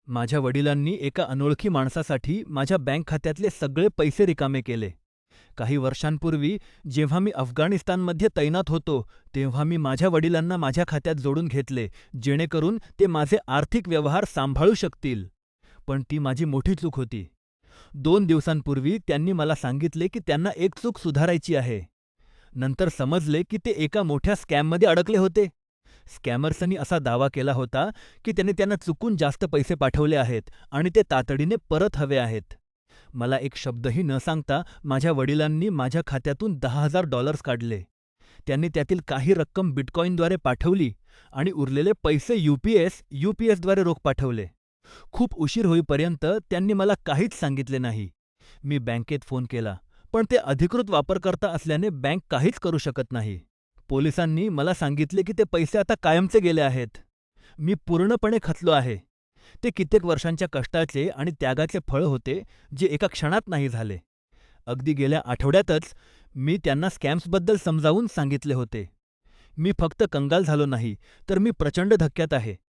माझ्या वडिलांनी एका अनोळखी माणसासाठी माझ्या बँक खात्यातले सगळे पैसे रिकामे केले. काही वर्षांपूर्वी जेव्हा मी अफगाणिस्तानमध्ये तैनात होतो, तेव्हा मी माझ्या वडिलांना माझ्या खात्यात जोडून घेतले, जेणेकरून ते माझे आर्थिक व्यवहार सांभाळू शकतील. पण ती माझी मोठी चूक होती. 2 दिवसांपूर्वी त्यांनी मला सांगितले की त्यांना एक चूक सुधारायची आहे. नंतर समजले की ते एका मोठ्या स्कॅममध्ये अडकले होते. स्कॅमर्सनी असा दावा केला होता की त्याने त्यांना चुकून जास्त पैसे पाठवले आहेत आणि ते तातडीने परत हवे आहेत. मला एक शब्दही न सांगता माझ्या वडिलांनी माझ्या खात्यातून $10,000 काढले. त्यांनी त्यातील काही रक्कम बिटकॉईनद्वारे पाठवली आणि उरलेले पैसे यूपीएसद्वारे रोख पाठवले. खूप उशीर होईपर्यंत त्यांनी मला काहीच सांगितले नाही. मी बँकेत फोन केला, पण ते अधिकृत वापरकर्ता असल्याने बँक काहीच करू शकत नाही. पोलिसांनी मला सांगितले की ते पैसे आता कायमचे गेले आहेत. मी पूर्णपणे खचलो आहे. ते कित्येक वर्षांच्या कष्टाचे आणि त्यागाचे फळ होते, जे एका क्षणात नाही झाले. अगदी गेल्या आठवड्यातच मी त्यांना स्कॅम्सबद्दल समजावून सांगितले होते. मी फक्त कंगाल झालो नाही, तर मी प्रचंड धक्क्यात आहे.